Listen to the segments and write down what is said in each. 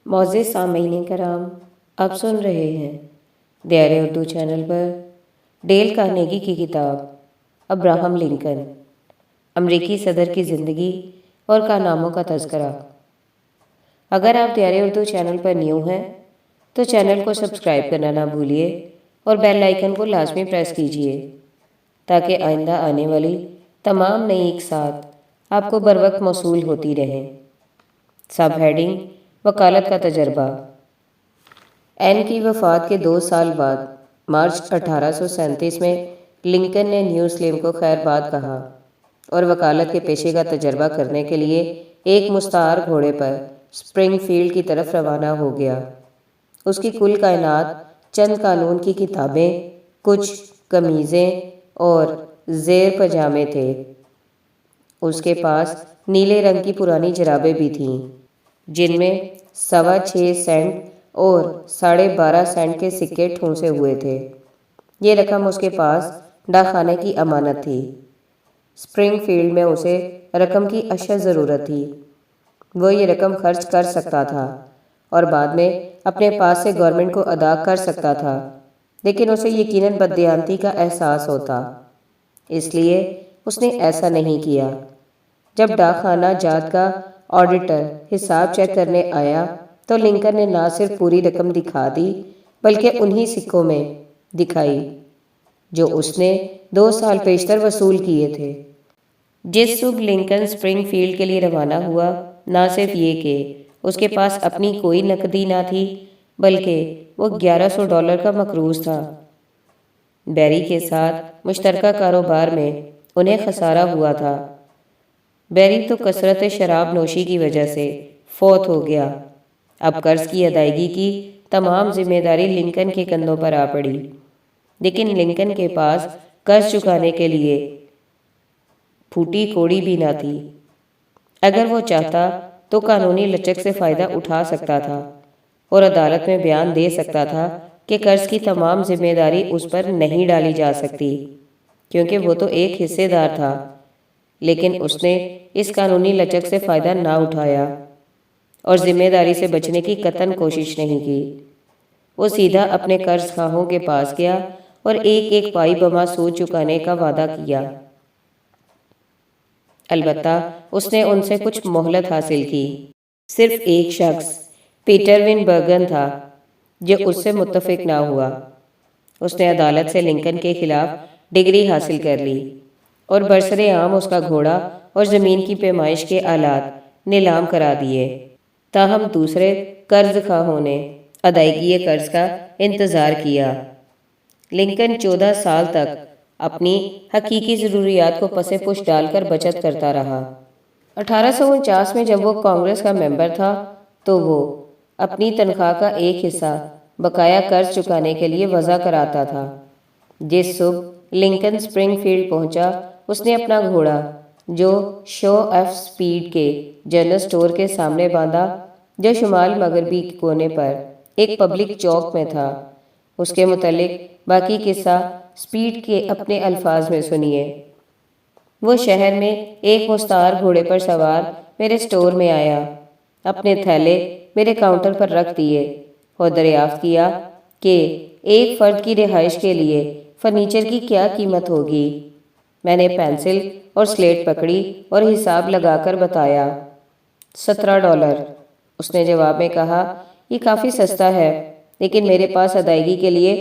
معزز سامعین کرام، آپ سن رہے ہیں دیار اردو چینل پر ڈیل کارنیگی کی کتاب ابراہم لنکن، امریکی صدر کی زندگی اور کارناموں کا تذکرہ۔ اگر آپ دیار اردو چینل پر نیو ہیں تو چینل کو سبسکرائب کرنا نہ بھولیے اور بیل آئیکن کو لازمی پریس کیجیے تاکہ آئندہ آنے والی تمام نئی اقساط آپ کو بروقت موصول ہوتی رہیں۔ سب ہیڈنگ: وکالت کا تجربہ۔ این کی وفات کے 2 سال بعد مارچ 1837 میں لنکن نے نیو سلیم کو خیر باد کہا اور وکالت کے پیشے کا تجربہ کرنے کے لیے ایک مستعار گھوڑے پر سپرنگ فیلڈ کی طرف روانہ ہو گیا۔ اس کی کل کائنات چند قانون کی کتابیں، کچھ قمیضیں اور زیر پاجامے تھے۔ اس کے پاس نیلے رنگ کی پرانی جرابیں بھی تھیں جن میں 6.25 سینٹ اور 12.5 سینٹ کے سکے ٹھونسے ہوئے تھے۔ یہ رقم اس کے پاس ڈاکخانے کی امانت تھی۔ سپرنگ فیلڈ میں اسے رقم کی اشد ضرورت تھی۔ وہ یہ رقم خرچ کر سکتا تھا اور بعد میں اپنے پاس سے گورنمنٹ کو ادا کر سکتا تھا، لیکن اسے یقیناً بددیانتی کا احساس ہوتا، اس لیے اس نے ایسا نہیں کیا۔ جب ڈاکخانہ جات کا آڈیٹر حساب چیک کرنے آیا تو لنکن نے نہ صرف پوری رقم دکھا دی بلکہ انہی سکوں میں دکھائی جو اس نے 2 سال پیشتر وصول کیے تھے۔ جس صبح لنکن سپرنگ فیلڈ کے لیے روانہ ہوا، نہ صرف یہ کہ اس کے پاس اپنی کوئی نقدی نہ تھی بلکہ وہ $1100 کا مقروض تھا۔ بیری کے ساتھ مشترکہ کاروبار میں انہیں خسارہ ہوا تھا۔ بیری تو کثرت شراب نوشی کی وجہ سے فوت ہو گیا۔ اب قرض کی ادائیگی کی تمام ذمہ داری لنکن کے کندھوں پر آ پڑی، لیکن لنکن کے پاس قرض چکانے کے لیے پھوٹی کوڑی بھی نہ تھی۔ اگر وہ چاہتا تو قانونی لچک سے فائدہ اٹھا سکتا تھا اور عدالت میں بیان دے سکتا تھا کہ قرض کی تمام ذمہ داری اس پر نہیں ڈالی جا سکتی کیونکہ وہ تو ایک حصے دار تھا، لیکن اس نے اس قانونی لچک سے فائدہ نہ اٹھایا اور ذمہ داری سے بچنے کی قطعاً کوشش نہیں کی۔ وہ سیدھا اپنے قرض خواہوں کے پاس گیا اور ایک پائی بما سود چکانے کا وعدہ کیا۔ البتہ اس نے ان سے کچھ مہلت حاصل کی۔ صرف ایک شخص، پیٹر ون برگن تھا جو اس سے متفق نہ ہوا۔ اس نے عدالت سے لنکن کے خلاف ڈگری حاصل کر لی اور برسر عام اس کا گھوڑا اور زمین کی پیمائش کے آلات نیلام کرا دیے۔ تاہم دوسرے قرض خواہوں نے ادائیگی قرض کا انتظار کیا۔ لنکن 14 سال تک اپنی حقیقی ضروریات کو پس پش ڈال کر بچت کرتا رہا۔ 1849 میں جب وہ کانگریس کا ممبر تھا تو وہ اپنی تنخواہ کا ایک حصہ بقایا قرض چکانے کے لیے وضع کراتا تھا۔ جس صبح لنکن سپرنگ فیلڈ پہنچا، اس نے اپنا گھوڑا جو شو ایف سپیڈ کے جنرل سٹور کے سامنے باندھا جو شمال مغربی کونے پر ایک پبلک چوک میں تھا۔ اس کے متعلق باقی قصہ سپیڈ کے اپنے الفاظ میں سنیے۔ وہ شہر میں ایک مستعار گھوڑے پر سوار میرے سٹور میں آیا، اپنے تھیلے میرے کاؤنٹر پر رکھ دیے اور دریافت کیا کہ ایک فرد کی رہائش کے لیے فرنیچر کی کیا قیمت ہوگی۔ میں نے پینسل اور سلیٹ پکڑی اور حساب لگا کر بتایا، $17۔ اس نے جواب میں کہا، یہ کافی سستا ہے لیکن میرے پاس ادائیگی کے لیے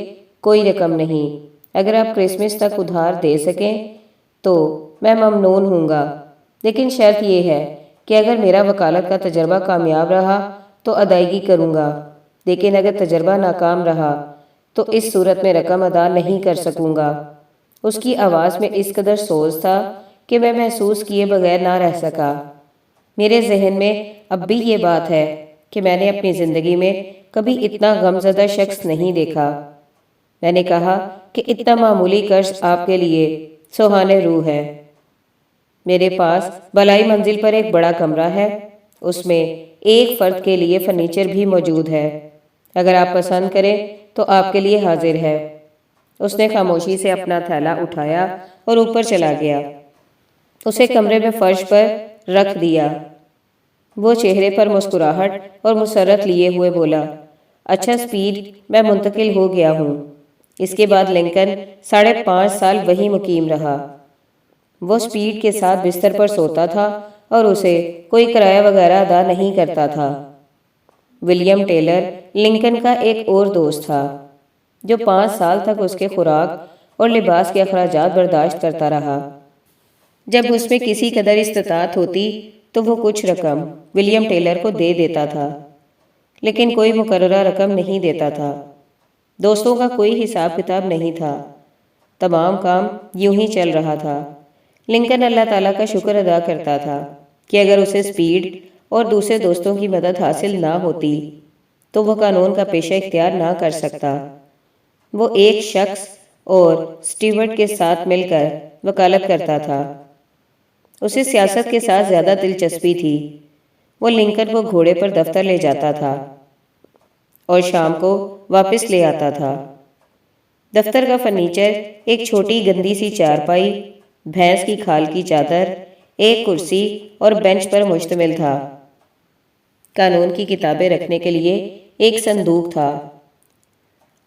کوئی رقم نہیں۔ اگر آپ کرسمس تک ادھار دے سکیں تو میں ممنون ہوں گا، لیکن شرط یہ ہے کہ اگر میرا وکالت کا تجربہ کامیاب رہا تو ادائیگی کروں گا، لیکن اگر تجربہ ناکام رہا تو اس صورت میں رقم ادا نہیں کر سکوں گا۔ اس کی آواز میں اس قدر سوز تھا کہ میں محسوس کیے بغیر نہ رہ سکا۔ میرے ذہن میں اب بھی یہ بات ہے کہ میں نے اپنی زندگی میں کبھی اتنا غمزدہ شخص نہیں دیکھا۔ میں نے کہا کہ اتنا معمولی قرض آپ کے لیے سوہان روح ہے۔ میرے پاس بالائی منزل پر ایک بڑا کمرہ ہے، اس میں ایک فرد کے لیے فرنیچر بھی موجود ہے، اگر آپ پسند کریں تو آپ کے لیے حاضر ہے۔ اس نے خاموشی سے اپنا تھیلا اٹھایا اور اوپر چلا گیا، اسے کمرے میں فرش پر رکھ دیا۔ وہ چہرے پر مسکراہٹ اور مسرت لیے ہوئے بولا، اچھا اسپیڈ، میں منتقل ہو گیا ہوں۔ اس کے بعد لنکن 5.5 سال وہیں مقیم رہا۔ وہ اسپیڈ کے ساتھ بستر پر سوتا تھا اور اسے کوئی کرایہ وغیرہ ادا نہیں کرتا تھا۔ ولیم ٹیلر لنکن کا ایک اور دوست تھا جو 5 سال تک اس کے خوراک اور لباس کے اخراجات برداشت کرتا رہا۔ جب اس میں کسی قدر استطاعت ہوتی تو وہ کچھ رقم ولیم ٹیلر کو دے دیتا تھا، لیکن کوئی مقررہ رقم نہیں دیتا تھا۔ دوستوں کا کوئی حساب کتاب نہیں تھا، تمام کام یوں ہی چل رہا تھا۔ لنکن اللہ تعالیٰ کا شکر ادا کرتا تھا کہ اگر اسے اسپیڈ اور دوسرے دوستوں کی مدد حاصل نہ ہوتی تو وہ قانون کا پیشہ اختیار نہ کر سکتا۔ وہ ایک شخص اور سٹیورٹ کے ساتھ مل کر وکالت کرتا تھا۔ اسے سیاست کے ساتھ زیادہ دلچسپی تھی۔ وہ لنکن کو گھوڑے پر دفتر لے جاتا تھا اور شام کو واپس لے آتا تھا۔ دفتر کا فرنیچر ایک چھوٹی گندی سی چارپائی، بھینس کی کھال کی چادر، ایک کرسی اور بینچ پر مشتمل تھا۔ قانون کی کتابیں رکھنے کے لیے ایک صندوق تھا۔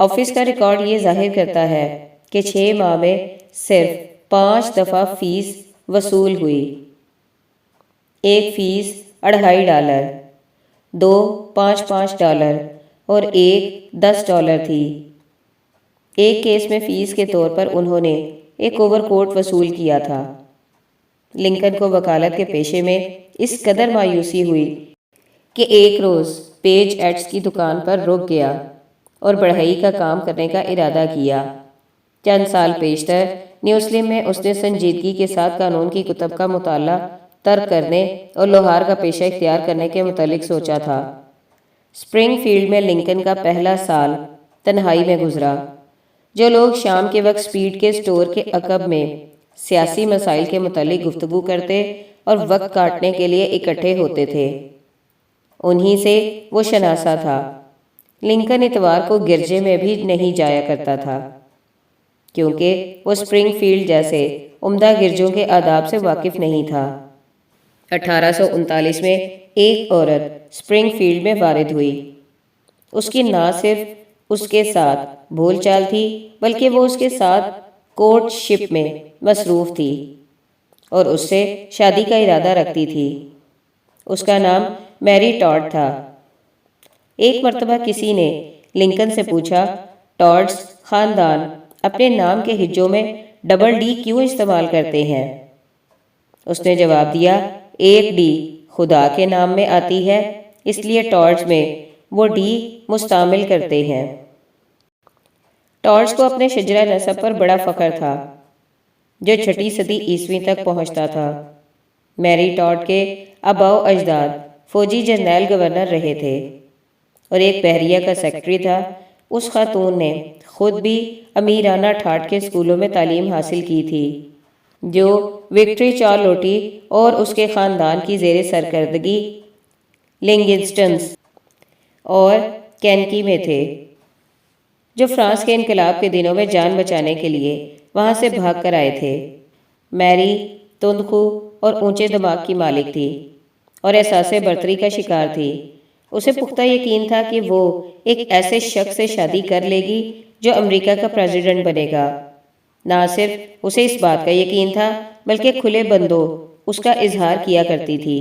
آفس کا ریکارڈ یہ ظاہر کرتا ہے کہ 6 ماہ میں صرف 5 دفعہ فیس وصول ہوئی۔ ایک فیس $2.5، 2 $5 اور ایک $10 تھی۔ ایک کیس میں فیس کے طور پر انہوں نے ایک اوور کوٹ وصول کیا تھا۔ لنکن کو وکالت کے پیشے میں اس قدر مایوسی ہوئی کہ ایک روز پیج ایٹس کی دکان پر رک گیا اور بڑھئی کا کام کرنے کا ارادہ کیا۔ چند سال پیشتر نیوسلم میں اس نے سنجیدگی کے ساتھ قانون کی کتب کا مطالعہ ترک کرنے اور لوہار کا پیشہ اختیار کرنے کے متعلق سوچا تھا۔ سپرنگ فیلڈ میں لنکن کا پہلا سال تنہائی میں گزرا۔ جو لوگ شام کے وقت سپیڈ کے سٹور کے عقب میں سیاسی مسائل کے متعلق گفتگو کرتے اور وقت کاٹنے کے لیے اکٹھے ہوتے تھے، انہی سے وہ شناسا تھا۔ لنکن اتوار کو گرجے میں بھی نہیں جایا کرتا تھا کیونکہ وہ سپرنگ فیلڈ جیسے عمدہ گرجوں کے آداب سے واقف نہیں تھا۔ 1839 میں ایک عورت سپرنگ فیلڈ میں وارد ہوئی۔ اس کی نہ صرف اس کے ساتھ بول چال تھی بلکہ وہ اس کے ساتھ کورٹ شپ میں مصروف تھی اور اس سے شادی کا ارادہ رکھتی تھی۔ اس کا نام میری ٹاڈ تھا۔ ایک مرتبہ کسی نے لنکن سے پوچھا، ٹاڈز خاندان اپنے نام کے ہجوں میں ڈبل ڈی کیوں استعمال کرتے ہیں؟ اس نے جواب دیا، ایک ڈی خدا کے نام میں آتی ہے، اس لیے ٹاڈز میں وہ ڈی مستعمل کرتے ہیں۔ ٹاڈز کو اپنے شجرہ نسب پر بڑا فخر تھا جو 6 صدی عیسوی تک پہنچتا تھا۔ میری ٹاڈ کے آباء و اجداد فوجی جرنیل گورنر رہے تھے اور ایک بحریہ کا سیکرٹری تھا۔ اس خاتون نے خود بھی امیرانہ ٹھاٹ کے اسکولوں میں تعلیم حاصل کی تھی جو وکٹری چارلوٹی اور اس کے خاندان کی زیر سرکردگی لنگسٹنز اور کینکی میں تھے، جو فرانس کے انقلاب کے دنوں میں جان بچانے کے لیے وہاں سے بھاگ کر آئے تھے۔ میری تندخو اور اونچے دماغ کی مالک تھی اور احساس برتری کا شکار تھی۔ اسے پختہ یقین تھا کہ وہ ایک ایسے شخص سے شادی کر لے گی جو امریکہ کا پریزیڈنٹ بنے گا۔ نہ صرف اسے اس بات کا یقین تھا بلکہ کھلے بندوں اس کا اظہار کیا کرتی تھی۔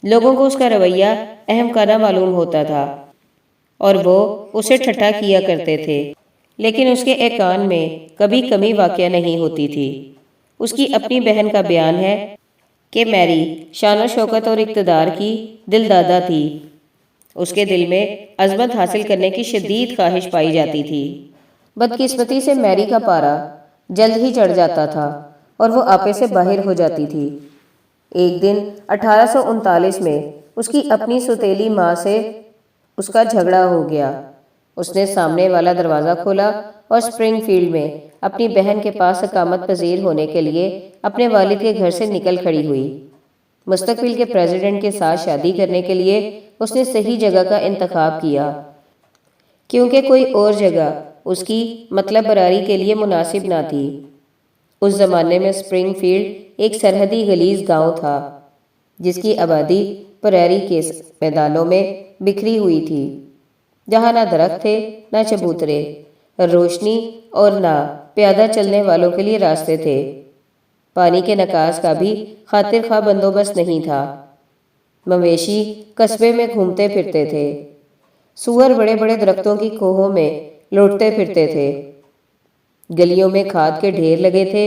لوگوں کو اس کا رویہ اہم کارہ معلوم ہوتا تھا اور وہ اسے ٹھٹھا کیا کرتے تھے، لیکن اس کے ایقان میں کبھی کمی واقع نہیں ہوتی تھی۔ اس کی اپنی بہن کا بیان ہے کہ میری شان و شوکت اور اقتدار کی دل دادا تھی۔ اس کے دل میں عظمت حاصل کرنے کی شدید خواہش پائی جاتی تھی۔ بدقسمتی سے میری کا پارا جلد ہی چڑھ جاتا تھا اور وہ آپے سے باہر ہو جاتی تھی۔ ایک دن 1839 میں اس کی اپنی سوتیلی ماں سے اس کا جھگڑا ہو گیا۔ اس نے سامنے والا دروازہ کھولا اور سپرنگ فیلڈ میں اپنی بہن کے پاس اقامت پذیر ہونے کے لیے اپنے والد کے گھر سے نکل کھڑی ہوئی۔ مستقبل کے پریزیڈنٹ کے ساتھ شادی کرنے کے لیے اس نے صحیح جگہ کا انتخاب کیا کیونکہ کوئی اور جگہ اس کی مطلب براری کے لیے مناسب نہ تھی۔ اس زمانے میں سپرنگ فیلڈ ایک سرحدی غلیظ گاؤں تھا جس کی آبادی پریری کے میدانوں میں بکھری ہوئی تھی، جہاں نہ درخت تھے نہ چبوترے، روشنی اور نہ پیادہ چلنے والوں کے لیے راستے تھے۔ پانی کے نکاس کا بھی خاطر خواہ بندوبست نہیں تھا۔ مویشی قصبے میں گھومتے پھرتے تھے، سور بڑے بڑے درختوں کی کوہوں میں لوٹتے پھرتے تھے۔ گلیوں میں کھاد کے ڈھیر لگے تھے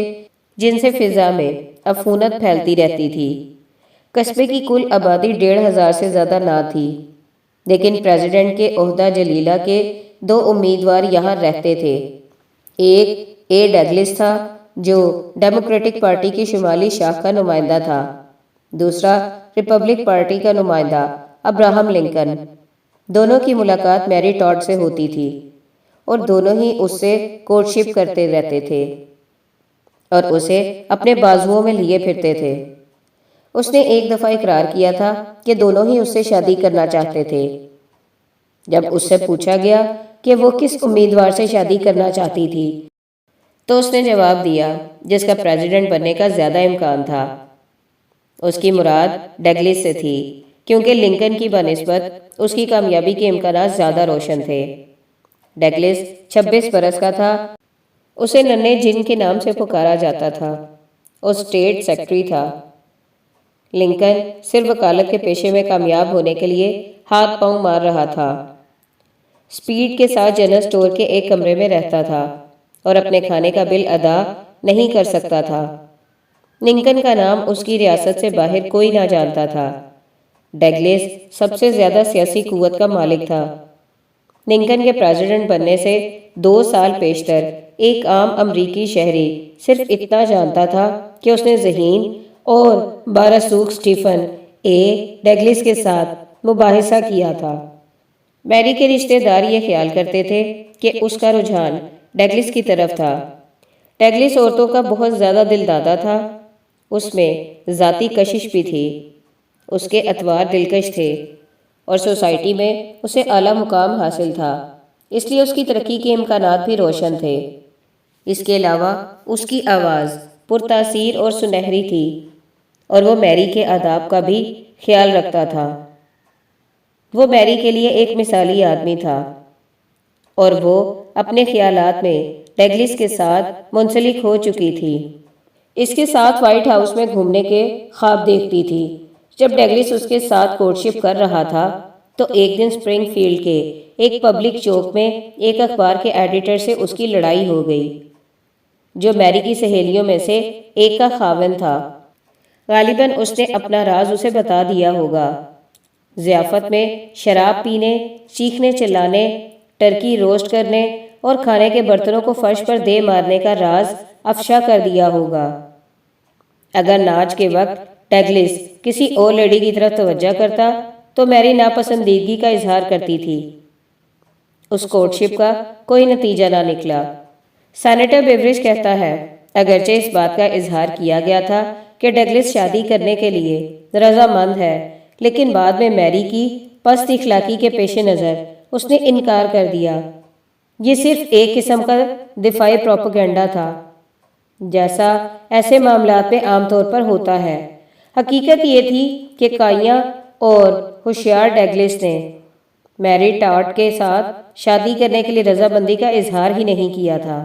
جن سے فضا میں عفونت پھیلتی رہتی تھی۔ قصبے کی کل آبادی 1500 سے زیادہ نہ تھی، لیکن پریزیڈنٹ کے عہدہ جلیلہ کے 2 امیدوار یہاں رہتے تھے۔ ایک اے ڈگلس تھا جو ڈیموکریٹک پارٹی کی شمالی شاخ کا نمائندہ تھا، دوسرا ریپبلک پارٹی کا نمائندہ ابراہم لنکن۔ دونوں کی ملاقات میری ٹاڈ سے ہوتی تھی اور دونوں ہی اس سے کورٹشپ کرتے رہتے تھے اور اسے اپنے بازوؤں میں لیے پھرتے تھے۔ اس نے ایک دفعہ اقرار کیا تھا کہ دونوں ہی اس سے شادی کرنا چاہتے تھے۔ جب اس سے پوچھا گیا کہ وہ کس امیدوار سے شادی کرنا چاہتی تھی تو اس نے جواب دیا جس کا پریزیڈنٹ بننے کا زیادہ امکان تھا۔ اس کی مراد ڈگلس سے تھی کیونکہ لنکن کی بنسبت اس کی کامیابی کے امکانات زیادہ روشن تھے۔ ڈگلس 26 برس کا تھا، اسے ننھے جن کے نام سے پکارا جاتا تھا، اور اسٹیٹ سیکرٹری تھا۔ لنکن صرف وکالت کے پیشے میں کامیاب ہونے کے لیے ہاتھ پاؤں مار رہا تھا۔ سپیڈ کے ساتھ جنرل سٹور کے ایک کمرے میں رہتا تھا اور اپنے کھانے کا بل ادا نہیں کر سکتا تھا۔ لنکن کا نام اس کی ریاست سے باہر کوئی نہ جانتا تھا۔ ڈگلس سب سے زیادہ سیاسی قوت کا مالک تھا۔ لنکن کے پریزیڈنٹ بننے سے 2 سال پیشتر ایک عام امریکی شہری صرف اتنا جانتا تھا کہ اس نے ذہین اور بارسوخ سٹیفن اے ڈگلس کے ساتھ مباحثہ کیا تھا۔ میری کے رشتہ دار یہ خیال کرتے تھے کہ اس کا رجحان ڈگلس کی طرف تھا۔ ڈگلس عورتوں کا بہت زیادہ دل دادا تھا، اس میں ذاتی کشش بھی تھی، اس کے اطوار دلکش تھے اور سوسائٹی میں اسے اعلیٰ مقام حاصل تھا، اس لیے اس کی ترقی کے امکانات بھی روشن تھے۔ اس کے علاوہ اس کی آواز پرتاثیر اور سنہری تھی اور وہ میری کے آداب کا بھی خیال رکھتا تھا۔ وہ میری کے لیے ایک مثالی آدمی تھا اور وہ اپنے خیالات میں ڈگلس کے ساتھ منسلک ہو چکی تھی۔ اس کے ساتھ وائٹ ہاؤس میں گھومنے کے خواب دیکھتی تھی۔ جب ڈگلس اس کے ساتھ کورٹشپ کر رہا تھا تو ایک دن سپرنگ فیلڈ کے ایک پبلک چوک میں ایک اخبار کے ایڈیٹر سے اس کی لڑائی ہو گئی، جو میری کی سہیلیوں میں سے ایک کا خاوند تھا۔ غالباً اس نے اپنا راز اسے بتا دیا ہوگا۔ ضیافت میں شراب پینے، چیخنے چلانے، ٹرکی روسٹ کرنے اور کھانے کے برتنوں کو فرش پر دے مارنے کا راز افشا کر دیا ہوگا۔ اگر ناچ کے وقت ڈگلس کسی اور لیڈی کی طرف توجہ کرتا تو میری ناپسندیدگی کا اظہار کرتی تھی۔ اس کورٹشپ کا کوئی نتیجہ نہ نکلا۔ سینیٹر بیوریج کہتا ہے، اگرچہ اس بات کا اظہار کیا گیا تھا کہ ڈگلس شادی کرنے کے لیے رضامند ہے، لیکن بعد میں میری کی پست اخلاقی کے پیش نظر اس نے انکار کر دیا۔ یہ صرف ایک قسم کا دفاعی پروپیگنڈا تھا، جیسا ایسے معاملات میں عام طور پر ہوتا ہے۔ حقیقت یہ تھی کہ کائیاں اور ہوشیار ڈگلس نے میری ٹاڈ کے ساتھ شادی کرنے کے لیے رضامندی کا اظہار ہی نہیں کیا تھا۔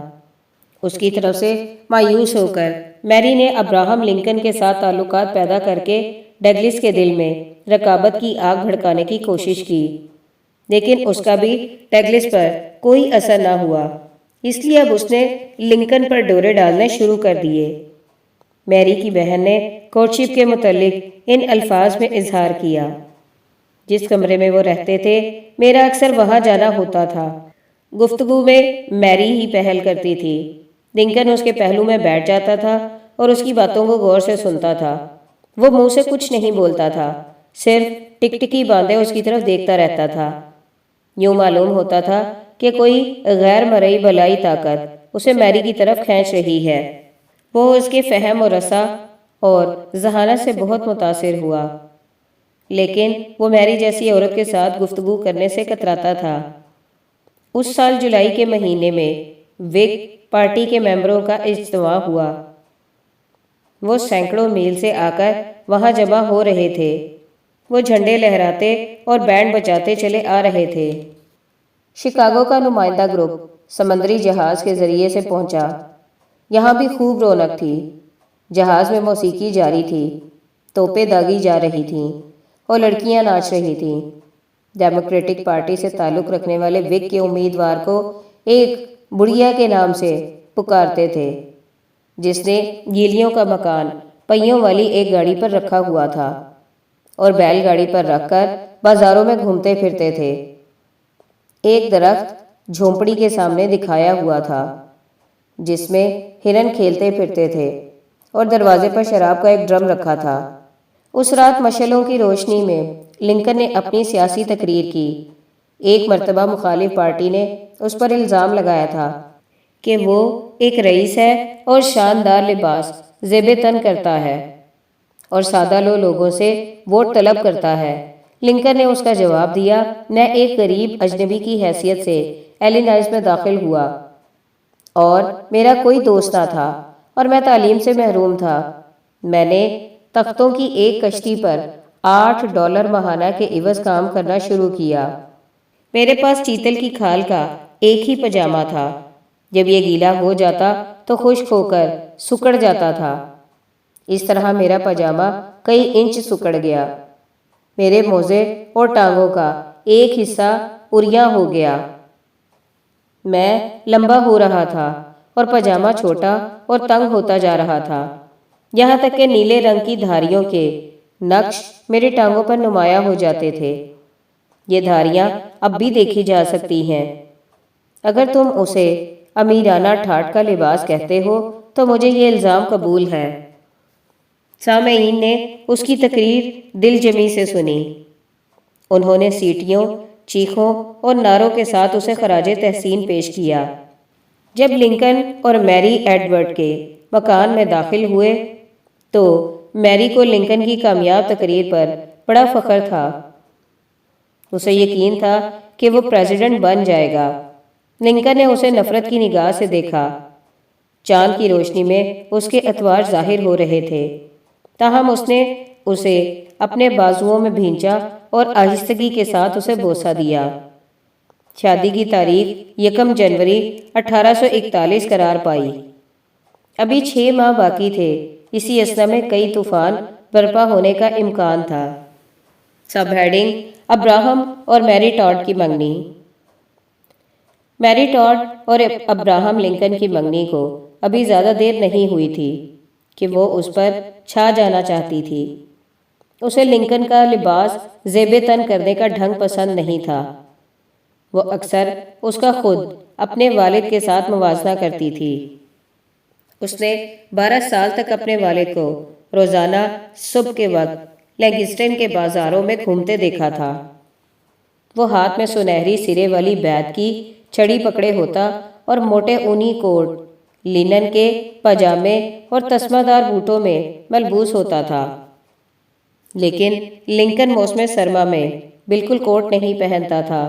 اس کی طرف سے مایوس ہو کر میری نے ابراہم لنکن کے ساتھ تعلقات پیدا کر کے ڈگلس کے دل میں رقابت کی آگ بھڑکانے کی کوشش کی، لیکن اس کا بھی ڈگلس پر کوئی اثر نہ ہوا۔ اس لیے اب اس نے لنکن پر ڈورے ڈالنے شروع کر دیے۔ میری کی بہن نے کورٹشپ کے متعلق ان الفاظ میں اظہار کیا، جس کمرے میں وہ رہتے تھے میرا اکثر وہاں جانا ہوتا تھا۔ گفتگو میں میری ہی پہل کرتی تھی۔ لنکن اس کے پہلو میں بیٹھ جاتا تھا اور اس کی باتوں کو غور سے سنتا تھا۔ وہ منہ سے کچھ نہیں بولتا تھا، صرف ٹکٹکی باندھے اس کی طرف دیکھتا رہتا تھا۔ یوں معلوم ہوتا تھا کہ کوئی غیر مرئی بلائی طاقت اسے میری کی طرف کھینچ رہی ہے۔ وہ اس کے فہم و رسا اور ذہانت سے بہت متاثر ہوا، لیکن وہ میری جیسی عورت کے ساتھ گفتگو کرنے سے کتراتا تھا۔ اس سال جولائی کے مہینے میں وگ پارٹی کے ممبروں کا اجتماع ہوا۔ وہ سینکڑوں میل سے آ کر وہاں جمع ہو رہے تھے۔ وہ جھنڈے لہراتے اور بینڈ بجاتے چلے آ رہے تھے۔ شکاگو کا نمائندہ گروپ سمندری جہاز کے ذریعے سے پہنچا۔ یہاں بھی خوب رونق تھی۔ جہاز میں موسیقی جاری تھی، توپیں داغی جا رہی تھیں اور لڑکیاں ناچ رہی تھیں۔ ڈیموکریٹک پارٹی سے تعلق رکھنے والے وک کے امیدوار کو ایک بڑھیا کے نام سے پکارتے تھے، جس نے گیلیوں کا مکان پہیوں والی ایک گاڑی پر رکھا ہوا تھا اور بیل گاڑی پر رکھ کر بازاروں میں گھومتے پھرتے تھے۔ ایک درخت جھونپڑی کے سامنے دکھایا ہوا تھا، جس میں ہرن کھیلتے پھرتے تھے اور دروازے پر شراب کا ایک ڈرم رکھا تھا۔ اس رات مشعلوں کی روشنی میں لنکن نے اپنی سیاسی تقریر کی۔ ایک مرتبہ مخالف پارٹی نے اس پر الزام لگایا تھا کہ وہ ایک رئیس ہے اور شاندار لباس زیب تن کرتا ہے اور سادہ لوگوں سے ووٹ طلب کرتا ہے۔ لنکن نے اس کا جواب دیا، میں ایک غریب اجنبی کی حیثیت سے ایلینائز میں داخل ہوا اور میرا کوئی دوست نہ تھا اور میں تعلیم سے محروم تھا۔ میں نے تختوں کی ایک کشتی پر $8 ماہانہ کے عوض کام کرنا شروع کیا۔ میرے پاس چیتل کی کھال کا ایک ہی پجامہ تھا۔ جب یہ گیلا ہو جاتا تو خشک ہو کر سکڑ جاتا تھا۔ اس طرح میرا پجامہ کئی انچ سکڑ گیا۔ میرے موزے اور ٹانگوں کا ایک حصہ اریاں ہو گیا۔ میں لمبا ہو رہا تھا اور پجامہ چھوٹا اور تنگ ہوتا جا رہا تھا، یہاں تک کہ نیلے رنگ کی دھاریوں کے نقش میری ٹانگوں پر نمایاں ہو جاتے تھے۔ یہ دھاریاں اب بھی دیکھی جا سکتی ہیں۔ اگر تم اسے امیرانہ ٹھاٹ کا لباس کہتے ہو تو مجھے یہ الزام قبول ہے۔ سامعین نے اس کی تقریر دل جمی سے سنی۔ انہوں نے سیٹیوں، چیخوں اور نعروں کے ساتھ اسے خراج تحسین پیش کیا۔ جب لنکن اور میری ایڈورڈ کے مکان میں داخل ہوئے تو میری کو لنکن کی کامیاب تقریر پر بڑا فخر تھا۔ اسے یقین تھا کہ وہ پریزیڈنٹ بن جائے گا۔ لنکن نے اسے نفرت کی نگاہ سے دیکھا۔ چاند کی روشنی میں اس کے اطوار ظاہر ہو رہے تھے، تاہم اس نے اسے اپنے بازوؤں میں بھینچا اور آہستگی کے ساتھ اسے بوسہ دیا۔ شادی کی تاریخ 1 جنوری 1841 قرار پائی۔ ابھی 6 ماہ باقی تھے۔ اسی اثنا میں کئی طوفان برپا ہونے کا امکان تھا۔ سب ہیڈنگ ابراہم اور میری ٹاڈ کی منگنی۔ میری ٹاڈ اور ابراہم لنکن کی منگنی کو ابھی زیادہ دیر نہیں ہوئی تھی کہ وہ اس پر چھا جانا چاہتی تھی۔ اسے لنکن کا لباس زیب تن کرنے کا ڈھنگ پسند نہیں تھا۔ وہ اکثر اس کا خود اپنے والد کے ساتھ موازنہ کرتی تھی۔ اس نے 12 سال تک اپنے والد کو روزانہ صبح کے وقت لینگسٹن کے بازاروں میں گھومتے دیکھا تھا۔ وہ ہاتھ میں سنہری سرے والی بیت کی چھڑی پکڑے ہوتا اور موٹے اونی کوٹ، لینن کے پاجامے اور تسمہ دار بوٹوں میں ملبوس ہوتا تھا۔ لیکن لنکن موسم سرما میں بالکل کوٹ نہیں پہنتا تھا۔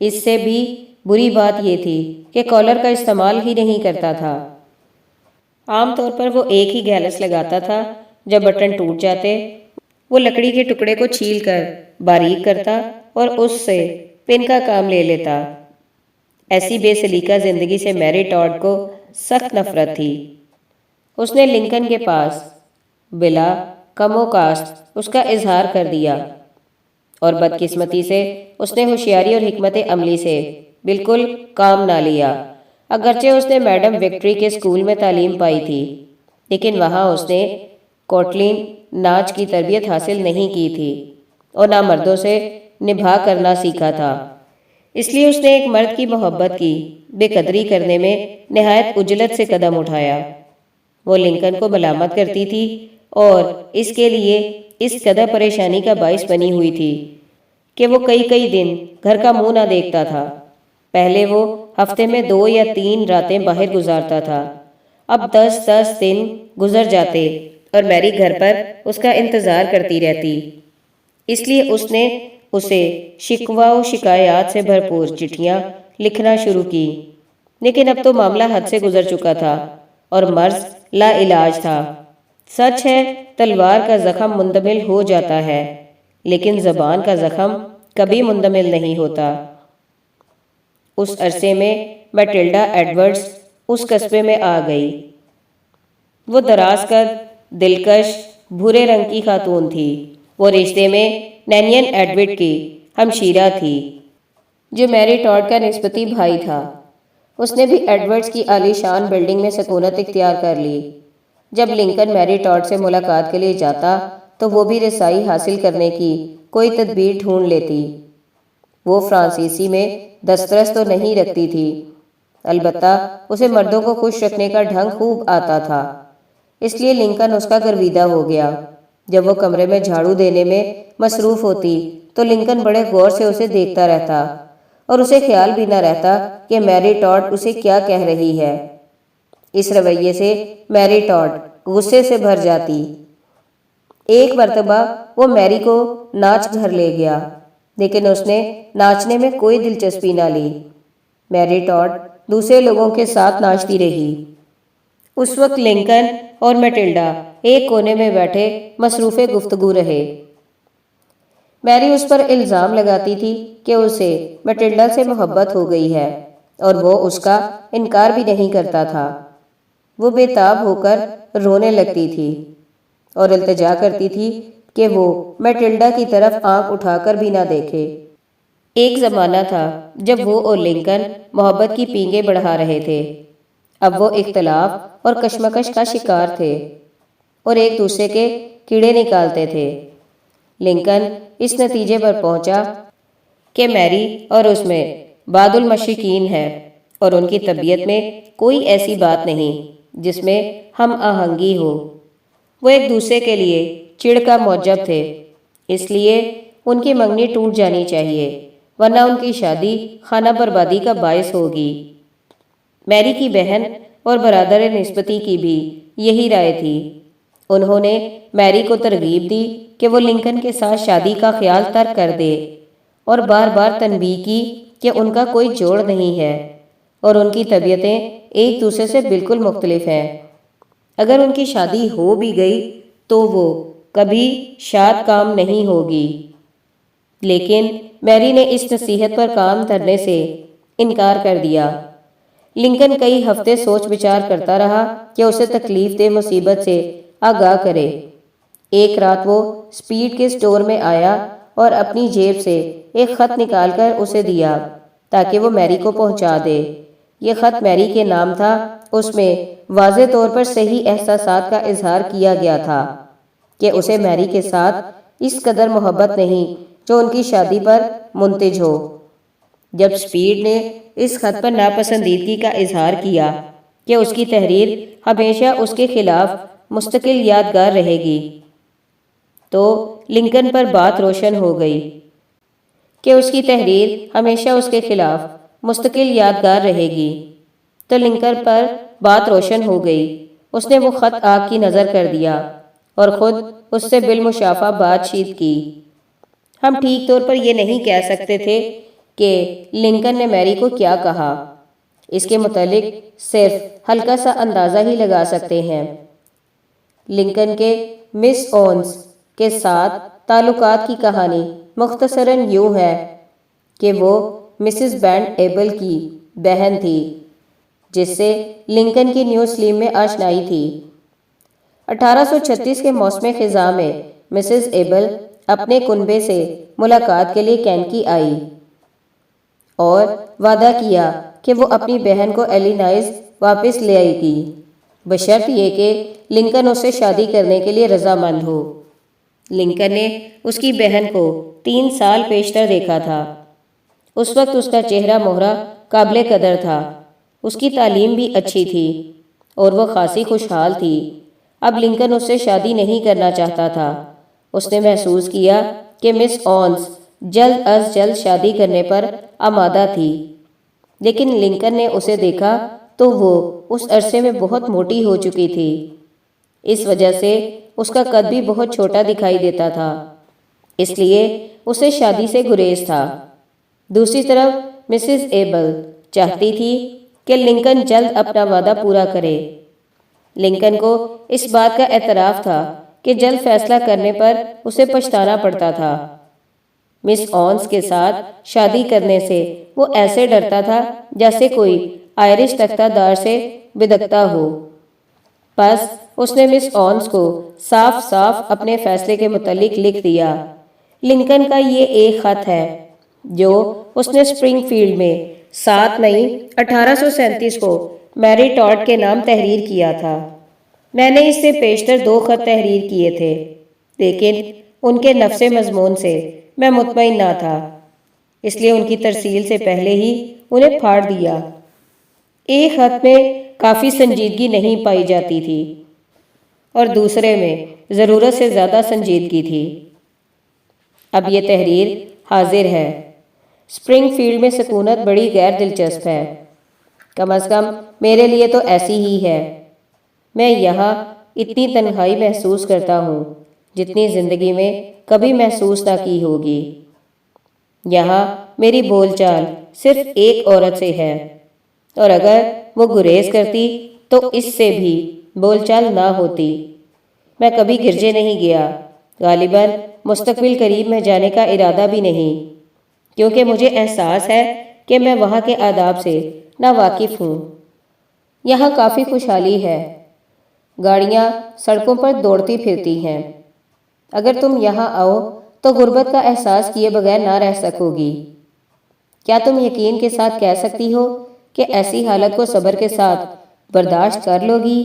اس سے بھی بری بات یہ تھی کہ کالر کا استعمال ہی نہیں کرتا تھا۔ عام طور پر وہ ایک ہی گیلس لگاتا تھا۔ جب بٹن ٹوٹ جاتے وہ لکڑی کے ٹکڑے کو چھیل کر باریک کرتا اور اس سے پن کا کام لے لیتا۔ ایسی بے سلیقہ زندگی سے میری ٹاڈ کو سخت نفرت تھی۔ اس نے لنکن کے پاس بلا کم و کاست اس کا اظہار کر دیا اور بدقسمتی سے اس نے ہوشیاری اور حکمت عملی سے بالکل کام نہ لیا۔ اگرچہ اس نے میڈم وکٹری کے اسکول میں تعلیم پائی تھی، لیکن وہاں اس نے کوٹلین ناچ کی تربیت حاصل نہیں کی تھی اور نہ مردوں سے نبھا کرنا سیکھا تھا۔ اس لیے اس نے ایک مرد کی محبت کی بے قدری کرنے میں نہایت عجلت سے قدم اٹھایا۔ وہ لنکن کو ملامت کرتی تھی اور اس کے لیے اس قدر پریشانی کا باعث بنی ہوئی تھی کہ وہ کئی دن گھر کا منہ نہ دیکھتا تھا۔ پہلے وہ ہفتے میں 2 یا 3 راتیں باہر گزارتا تھا، اب 10 دن گزر جاتے اور میری گھر پر اس کا انتظار کرتی رہتی۔ اس لیے اس نے اسے شکوہ و شکایات سے بھرپور چٹھیاں لکھنا شروع کی، لیکن اب تو معاملہ حد سے گزر چکا تھا اور مرض لا علاج تھا۔ سچ ہے تلوار کا زخم مندمل ہو جاتا ہے، لیکن زبان کا زخم کبھی مندمل نہیں ہوتا۔ اس عرصے میں میٹلڈا ایڈورڈز اس قصبے میں آ گئی۔ وہ دراز قد، دلکش، بھورے رنگ کی خاتون تھی۔ وہ رشتے میں نینین ایڈورڈ کی ہمشیرہ تھی، جو میری ٹاڈ کا نسبتی بھائی تھا۔ اس نے بھی ایڈورڈز کی عالی شان بلڈنگ میں سکونت اختیار کر لی۔ جب لنکن میری ٹاڈ سے ملاقات کے لیے جاتا تو وہ بھی رسائی حاصل کرنے کی کوئی تدبیر ڈھونڈ لیتی۔ وہ فرانسیسی میں دسترس تو نہیں رکھتی تھی، البتہ اسے مردوں کو خوش رکھنے کا ڈھنگ خوب آتا تھا، اس لیے لنکن اس کا گرویدہ ہو گیا۔ جب وہ کمرے میں جھاڑو دینے میں مصروف ہوتی تو لنکن بڑے غور سے اسے دیکھتا رہتا، اور اسے خیال بھی نہ رہتا کہ میری ٹاڈ اسے کیا کہہ رہی ہے۔ اس رویے سے میری ٹاڈ غصے سے بھر جاتی۔ ایک مرتبہ وہ میری کو ناچ گھر لے گیا، لیکن اس نے ناچنے میں کوئی دلچسپی نہ لی۔ میری ٹاڈ دوسرے لوگوں کے ساتھ ناچتی رہی۔ اس وقت لنکن اور میٹلڈا ایک کونے میں بیٹھے مصروف گفتگو رہے۔ میری اس پر الزام لگاتی تھی کہ اسے میٹلڈا سے محبت ہو گئی ہے، اور وہ اس کا انکار بھی نہیں کرتا تھا۔ وہ بے تاب ہو کر رونے لگتی تھی اور التجا کرتی تھی کہ وہ میٹلڈا کی طرف آنکھ اٹھا کر بھی نہ دیکھے۔ ایک زمانہ تھا جب وہ اور لنکن محبت کی پینگیں بڑھا رہے تھے۔ اب وہ اختلاف اور کشمکش کا شکار تھے اور ایک دوسرے کے کیڑے نکالتے تھے۔ لنکن اس نتیجے پر پہنچا کہ میری اور اس میں بعد المشرکین ہے، اور ان کی طبیعت میں کوئی ایسی بات نہیں جس میں ہم آہنگی ہو۔ وہ ایک دوسرے کے لیے چڑ کا موجب تھے، اس لیے ان کی منگنی ٹوٹ جانی چاہیے، ورنہ ان کی شادی خانہ بربادی کا باعث ہوگی۔ میری کی بہن اور برادر نسبتی کی بھی یہی رائے تھی۔ انہوں نے میری کو ترغیب دی کہ وہ لنکن کے ساتھ شادی کا خیال ترک کر دے، اور بار بار تنبیہ کی کہ ان کا کوئی جوڑ نہیں ہے اور ان کی طبیعتیں ایک دوسرے سے بالکل مختلف ہیں۔ اگر ان کی شادی ہو بھی گئی تو وہ کبھی شاد کام نہیں ہوگی۔ لیکن میری نے اس نصیحت پر کام دھرنے سے انکار کر دیا۔ لنکن کئی ہفتے سوچ بچار کرتا رہا کہ اسے تکلیف دہ مصیبت سے آگاہ کرے۔ ایک رات وہ سپیڈ کے سٹور میں آیا اور اپنی جیب سے ایک خط نکال کر اسے دیا تاکہ وہ میری کو پہنچا دے۔ یہ خط میری کے نام تھا۔ اس میں واضح طور پر صحیح احساسات کا اظہار کیا گیا تھا کہ اسے میری کے ساتھ اس قدر محبت نہیں جو ان کی شادی پر منتج ہو۔ جب سپیڈ نے اس خط پر ناپسندیدگی کا اظہار کیا کہ اس کی تحریر ہمیشہ اس کے خلاف مستقل یادگار رہے گی، تو لنکن پر بات روشن ہو گئی کہ اس کی تحریر ہمیشہ اس کے خلاف مستقل یادگار رہے گی، تو لنکن پر بات روشن ہو گئی۔ اس نے وہ خط آگ کی نظر کر دیا اور خود اس سے بالمشافہ بات چیت کی۔ ہم ٹھیک طور پر یہ نہیں کہہ سکتے تھے کہ لنکن نے میری کو کیا کہا، اس کے متعلق صرف ہلکا سا اندازہ ہی لگا سکتے ہیں۔ لنکن کے مس اونز کے ساتھ تعلقات کی کہانی مختصراً یوں ہے کہ وہ مسز بینڈ ایبل کی بہن تھی، جس سے لنکن کی نیو سلیم میں آشنائی تھی۔ 1836 کے موسم خزاں میں مسز ایبل اپنے کنبے سے ملاقات کے لیے کینکی آئی اور وعدہ کیا کہ وہ اپنی بہن کو ایلینائز واپس لے آئے گی، بشرط یہ کہ لنکن اس سے شادی کرنے کے لیے رضامند ہو۔ لنکن نے اس کی بہن کو 3 سال پیشتر دیکھا تھا۔ اس وقت اس کا چہرہ مہرہ قابل قدر تھا، اس کی تعلیم بھی اچھی تھی اور وہ خاصی خوشحال تھی۔ اب لنکن اس سے شادی نہیں کرنا چاہتا تھا۔ اس نے محسوس کیا کہ مس اونز جلد از جلد شادی کرنے پر آمادہ تھی، لیکن لنکن نے اسے دیکھا تو وہ اس عرصے میں بہت موٹی ہو چکی تھی۔ اس وجہ سے اس کا قد بھی بہت چھوٹا دکھائی دیتا تھا، اس لیے اسے شادی سے گریز تھا۔ دوسری طرف مسز ایبل چاہتی تھی کہ لنکن جلد اپنا وعدہ پورا کرے۔ لنکن کو اس بات کا اعتراف تھا کہ جلد فیصلہ کرنے پر اسے پچھتانا پڑتا تھا۔ مس اونس کے ساتھ شادی کرنے سے وہ ایسے ڈرتا تھا جیسے کوئی آئرش تختہ دار سے بدکتا ہو۔ پس اس نے مس اونس کو صاف صاف اپنے فیصلے کے متعلق لکھ دیا۔ لنکن کا یہ ایک خط ہے جو اس نے اسپرنگ فیلڈ میں 7 مئی 1837 کو میری ٹاڈ کے نام تحریر کیا تھا۔ میں نے اس سے پیشتر 2 خط تحریر کیے تھے، لیکن ان کے نفس مضمون سے میں مطمئن نہ تھا، اس لیے ان کی ترسیل سے پہلے ہی انہیں پھاڑ دیا۔ ایک خط میں کافی سنجیدگی نہیں پائی جاتی تھی اور دوسرے میں ضرورت سے زیادہ سنجیدگی تھی۔ اب یہ تحریر حاضر ہے۔ اسپرنگ فیلڈ میں سکونت بڑی غیر دلچسپ ہے، کم از کم میرے لیے تو ایسی ہی ہے۔ میں یہاں اتنی تنہائی محسوس کرتا ہوں جتنی زندگی میں کبھی محسوس نہ کی ہوگی۔ یہاں میری بول چال صرف ایک عورت سے ہے، اور اگر وہ گریز کرتی تو اس سے بھی بول چال نہ ہوتی۔ میں کبھی گرجے نہیں گیا، غالباً مستقبل قریب میں جانے کا ارادہ بھی نہیں، کیونکہ مجھے احساس ہے کہ میں وہاں کے آداب سے ناواقف ہوں۔ یہاں کافی خوشحالی ہے، گاڑیاں سڑکوں پر دوڑتی پھرتی ہیں۔ اگر تم یہاں آؤ تو غربت کا احساس کیے بغیر نہ رہ سکو گی۔ کیا تم یقین کے ساتھ کہہ سکتی ہو کہ ایسی حالت کو صبر کے ساتھ برداشت کر لو گی؟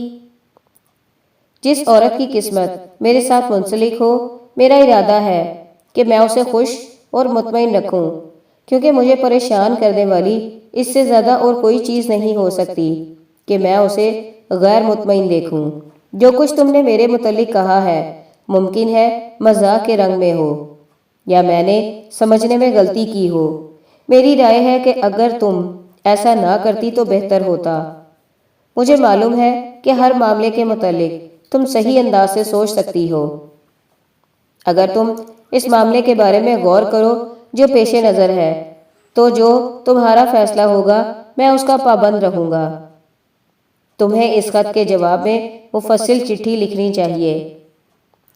جس عورت کی قسمت میرے ساتھ منسلک ہو، میرا ارادہ ہے کہ میں اسے خوش اور مطمئن رکھوں، کیونکہ مجھے پریشان کرنے والی اس سے زیادہ اور کوئی چیز نہیں ہو سکتی کہ میں اسے غیر مطمئن دیکھوں۔ جو کچھ تم نے میرے متعلق کہا ہے ممکن ہے مزاح کے رنگ میں ہو، یا میں نے سمجھنے میں غلطی کی ہو۔ میری رائے ہے کہ اگر تم ایسا نہ کرتی تو بہتر ہوتا۔ مجھے معلوم ہے کہ ہر معاملے کے متعلق تم صحیح انداز سے سوچ سکتی ہو۔ اگر تم اس معاملے کے بارے میں غور کرو جو پیش نظر ہے، تو جو تمہارا فیصلہ ہوگا میں اس کا پابند رہوں گا۔ تمہیں اس خط کے جواب میں مفصل چٹھی لکھنی چاہیے۔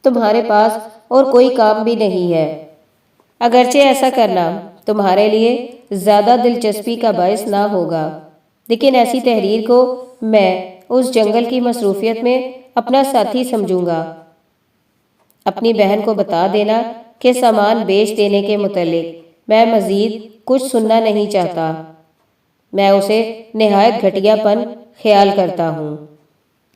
تمہارے پاس اور کوئی کام بھی نہیں ہے، اگرچہ ایسا کرنا تمہارے لیے زیادہ دلچسپی کا باعث نہ ہوگا، لیکن ایسی تحریر کو میں اس جنگل کی مصروفیت میں اپنا ساتھی سمجھوں گا۔ اپنی بہن کو بتا دینا کہ سامان بیچ دینے کے متعلق میں مزید کچھ سننا نہیں چاہتا۔ میں اسے نہایت گھٹیا پن خیال کرتا ہوں۔